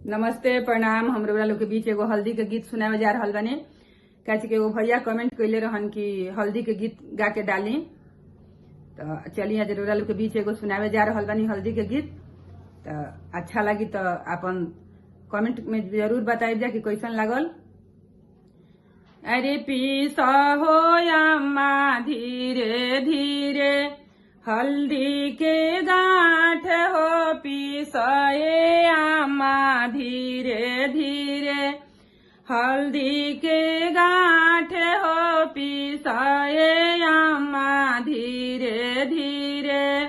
नमस्ते प्रणाम। हम लोग के बीच एगो हल्दी के गीत सुनावे जा रहल बानी। कैसे के एगो भैया कमेंट कैले रहन कि हल्दी के गीत गा के डाली, तो चलिए आज रोरा लोग के बीच एगो सुनावे जा रहल बानी हल्दी के गीत। तो अच्छा लगी तो अपन कमेंट में जरूर बताइए जा कि कैसन लागल। अरे पीसा हो अम्मा धीरे धीरे हल्दी के गांठ हो, पीसाए अम्मा धीरे धीरे हल्दी के गांठ हो, पीसाए अम्मा धीरे धीरे।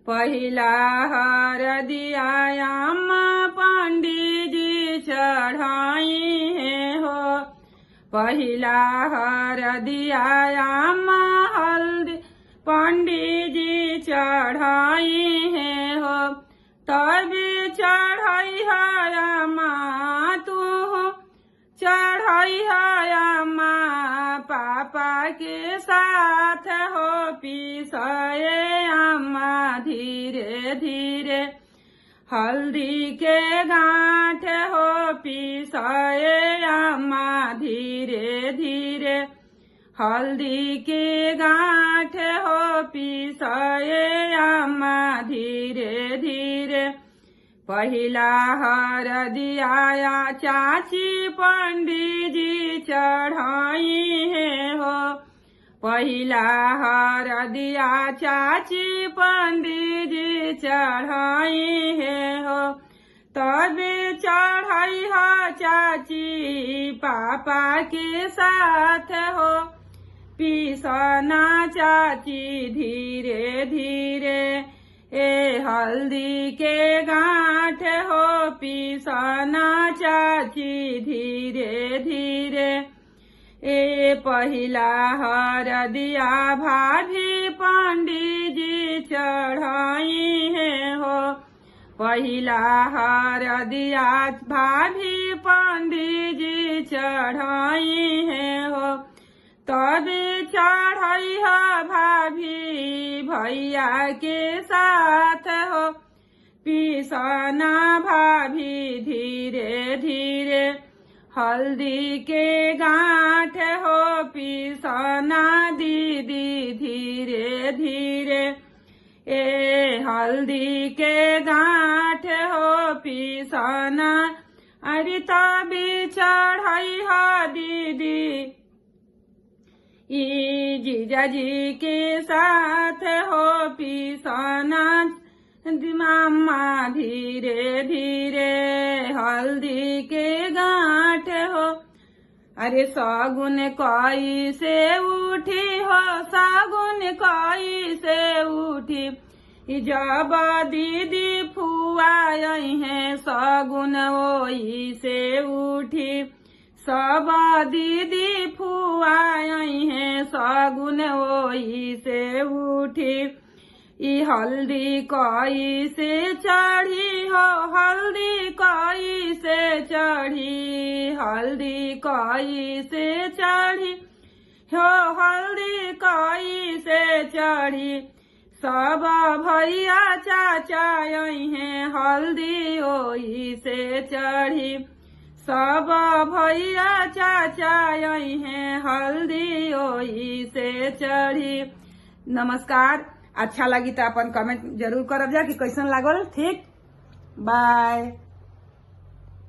पहिला हरदिया अम्मा पंडित जी चढ़ाई है हो, पहिला हरदिया अम्मा हल्दी पंडित जी चढ़ाई है हो। तभी चढ़ाई है अम्मा तू चढ़ाई है अम्मा पापा के साथ हो, पीसाए अम्मा धीरे धीरे हल्दी के गांठ हो, पीसाए अम्मा धीरे धीरे हल्दी के गांठ हो, पीसाए अम्मा धीरे धीरे। पहिला हरदिया चाची पंडित जी चढ़ाई है हो, पहिला हरदिया चाची पंडित जी चढ़ाई है हो। तभी चढ़ाई हो चाची पापा के साथ हो, पीसना चाची धीरे धीरे ए हल्दी के गांठ हो, पीसना चाची धीरे धीरे। ए पहिला हरदिया भाभी पंडित जी चढ़ाई है हो, पहिला हरदिया भाभी पंडित जी चढ़ाई है हो। तभी चढ़ाई है भाभी भैया के साथ हो, पीसना भाभी धीरे धीरे हल्दी के गांठ हो, पीसना दीदी धीरे धीरे ए हल्दी के गांठ हो, पीसना। अरे तभी चढ़ाई है दीदी ई जीजा जी के साथ हो, पीसना मामा धीरे धीरे हल्दी के गांठ हो। अरे सगुन कोई से उठी हो, सगुन कोई से उठी जब दीदी फुआ है, सगुन ओई से उठी सब दीदी फुआ है, सगुन ओई से उठी। ई हल्दी कोई से चढ़ी हो, हल्दी कोई से चढ़ी, हल्दी कोई से चढ़ी हो, हल्दी कोई से चढ़ी। सब भैया चाचा हैं, हल्दी ओई से चढ़ी, सब भैया चाचा हैं, हल्दी ओई से चढ़ी। नमस्कार। अच्छा लगी तो अपन कमेंट जरूर करब जा कि कैसन लागल। ठीक, बाय।